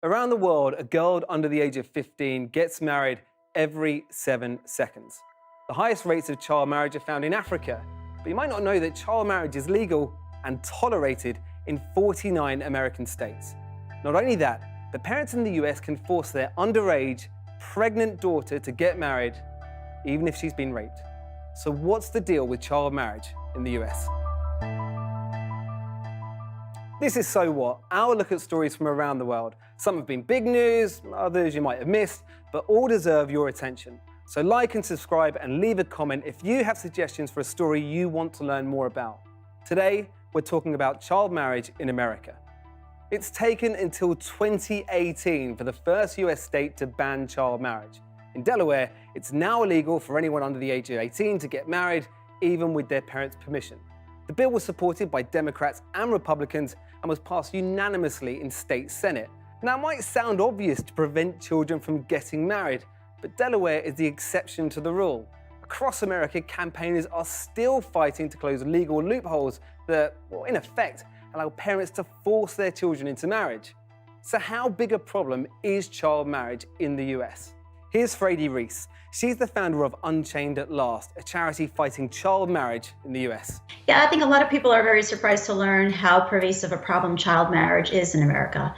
Around the world, a girl under the age of 15 gets married every 7 seconds. The highest rates of child marriage are found in Africa, but you might not know that child marriage is legal and tolerated in 49 American states. Not only that, the parents in the US can force their underage, pregnant daughter to get married, even if she's been raped. So what's the deal with child marriage in the US? This is So What, our look at stories from around the world. Some have been big news, others you might have missed, but all deserve your attention. So like and subscribe and leave a comment if you have suggestions for a story you want to learn more about. Today, we're talking about child marriage in America. It's taken until 2018 for the first US state to ban child marriage. In Delaware, it's now illegal for anyone under the age of 18 to get married, even with their parents' permission. The bill was supported by Democrats and Republicans and was passed unanimously in state Senate. Now, it might sound obvious to prevent children from getting married, but Delaware is the exception to the rule. Across America, campaigners are still fighting to close legal loopholes that, well, in effect, allow parents to force their children into marriage. So how big a problem is child marriage in the US? Here's Frady Reese. She's the founder of Unchained at Last, a charity fighting child marriage in the US. Yeah, I think a lot of people are very surprised to learn how pervasive a problem child marriage is in America.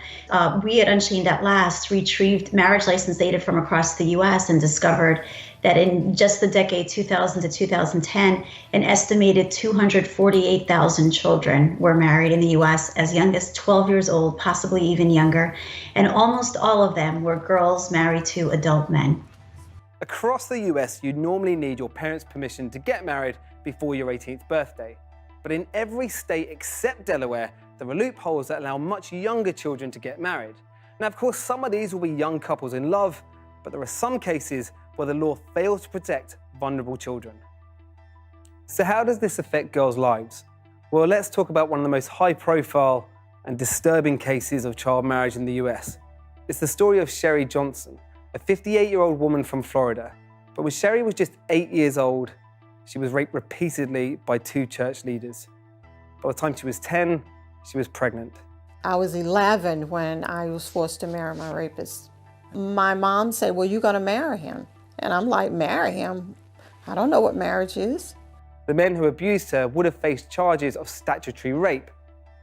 We at Unchained at Last retrieved marriage license data from across the US and discovered that in just the decade 2000 to 2010, an estimated 248,000 children were married in the US as young as 12 years old, possibly even younger, and almost all of them were girls married to adult men. Across the US, you normally need your parents' permission to get married before your 18th birthday. But in every state except Delaware, there are loopholes that allow much younger children to get married. Now, of course, some of these will be young couples in love, but there are some cases where the law fails to protect vulnerable children. So how does this affect girls' lives? Well, let's talk about one of the most high-profile and disturbing cases of child marriage in the US. It's the story of Sherry Johnson, a 58-year-old woman from Florida. But when Sherry was just 8 years old, she was raped repeatedly by 2 church leaders. By the time she was 10, she was pregnant. I was 11 when I was forced to marry my rapist. My mom said, well, you're gonna marry him. And I'm like, marry him? I don't know what marriage is. The men who abused her would have faced charges of statutory rape.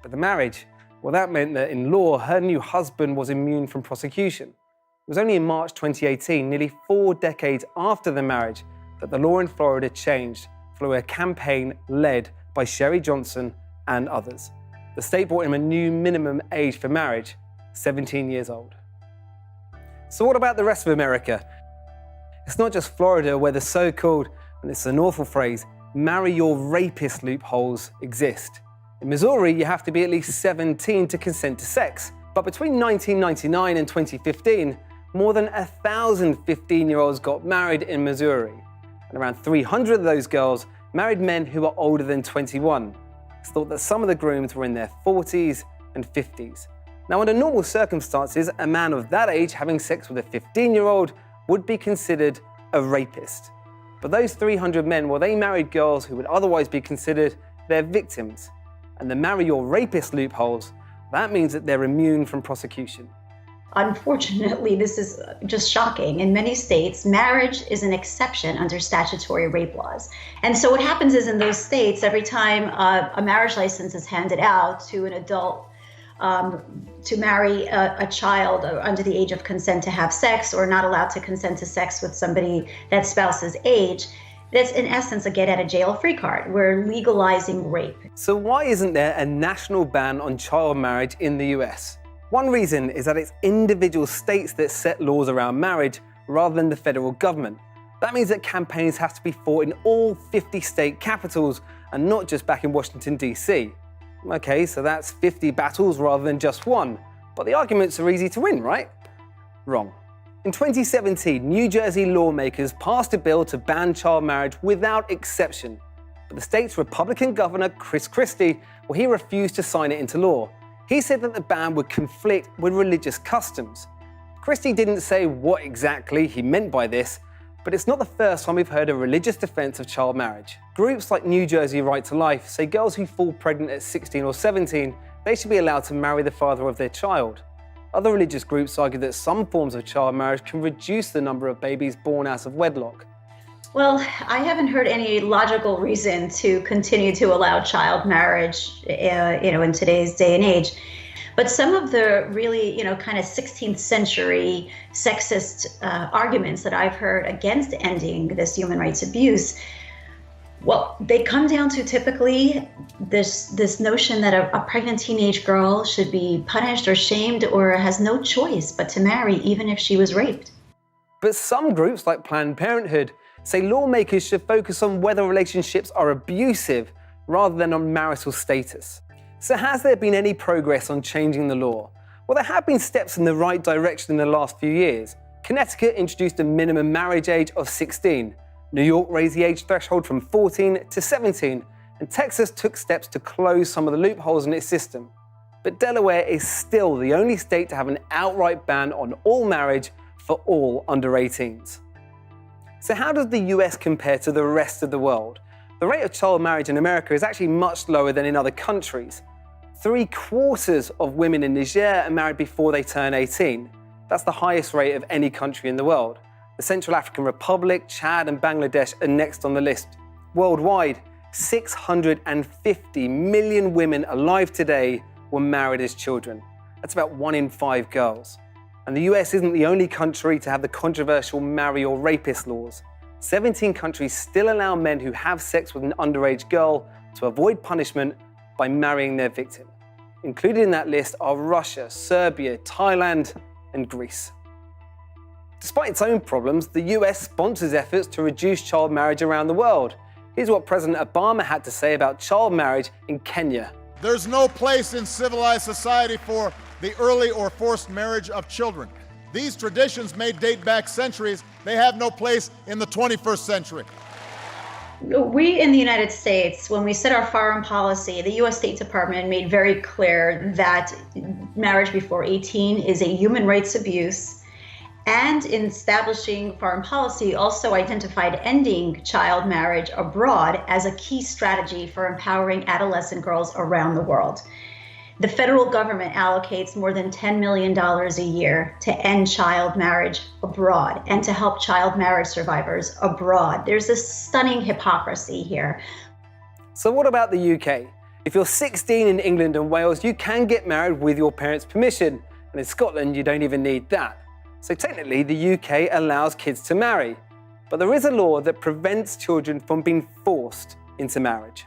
But the marriage, well, that meant that in law, her new husband was immune from prosecution. It was only in March 2018, nearly 4 decades after the marriage, that the law in Florida changed following a campaign led by Sherry Johnson and others. The state brought him a new minimum age for marriage, 17 years old. So what about the rest of America? It's not just Florida where the so-called, and it's an awful phrase, marry your rapist loopholes exist. In Missouri, you have to be at least 17 to consent to sex. But between 1999 and 2015, more than 1,000 15-year-olds got married in Missouri. And around 300 of those girls married men who were older than 21. It's thought that some of the grooms were in their 40s and 50s. Now, under normal circumstances, a man of that age having sex with a 15-year-old would be considered a rapist. But those 300 men, well, they married girls who would otherwise be considered their victims. And the marry your rapist loopholes, that means that they're immune from prosecution. Unfortunately, this is just shocking. In many states, marriage is an exception under statutory rape laws. And so what happens is in those states, every time a marriage license is handed out to an adult to marry a child under the age of consent to have sex or not allowed to consent to sex with somebody that spouse's age, that's in essence a get out of jail free card. We're legalizing rape. So why isn't there a national ban on child marriage in the US? One reason is that it's individual states that set laws around marriage rather than the federal government. That means that campaigns have to be fought in all 50 state capitals and not just back in Washington, D.C. Okay, so that's 50 battles rather than just one. But the arguments are easy to win, right? Wrong. In 2017, New Jersey lawmakers passed a bill to ban child marriage without exception. But the state's Republican governor, Chris Christie, well, he refused to sign it into law. He said that the ban would conflict with religious customs. Christie didn't say what exactly he meant by this, but it's not the first time we've heard a religious defense of child marriage. Groups like New Jersey Right to Life say girls who fall pregnant at 16 or 17, they should be allowed to marry the father of their child. Other religious groups argue that some forms of child marriage can reduce the number of babies born out of wedlock. Well, I haven't heard any logical reason to continue to allow child marriage, in today's day and age. But some of the really, kind of 16th century sexist arguments that I've heard against ending this human rights abuse, well, they come down to typically this notion that a pregnant teenage girl should be punished or shamed or has no choice but to marry even if she was raped. But some groups, like Planned Parenthood, say lawmakers should focus on whether relationships are abusive rather than on marital status. So has there been any progress on changing the law? Well, there have been steps in the right direction in the last few years. Connecticut introduced a minimum marriage age of 16. New York raised the age threshold from 14 to 17, and Texas took steps to close some of the loopholes in its system. But Delaware is still the only state to have an outright ban on all marriage for all under 18s. So how does the US compare to the rest of the world? The rate of child marriage in America is actually much lower than in other countries. 3/4 of women in Niger are married before they turn 18. That's the highest rate of any country in the world. The Central African Republic, Chad and Bangladesh are next on the list. Worldwide, 650 million women alive today were married as children. That's about 1 in 5 girls. And the US isn't the only country to have the controversial marry or rapist laws. 17 countries still allow men who have sex with an underage girl to avoid punishment by marrying their victim. Included in that list are Russia, Serbia, Thailand, and Greece. Despite its own problems, the US sponsors efforts to reduce child marriage around the world. Here's what President Obama had to say about child marriage in Kenya. There's no place in civilized society for the early or forced marriage of children. These traditions may date back centuries. They have no place in the 21st century. We in the United States, when we set our foreign policy, the U.S. State Department made very clear that marriage before 18 is a human rights abuse. And in establishing foreign policy, also identified ending child marriage abroad as a key strategy for empowering adolescent girls around the world. The federal government allocates more than $10 million a year to end child marriage abroad and to help child marriage survivors abroad. There's a stunning hypocrisy here. So what about the UK? If you're 16 in England and Wales, you can get married with your parents' permission. And in Scotland, you don't even need that. So technically, the UK allows kids to marry. But there is a law that prevents children from being forced into marriage.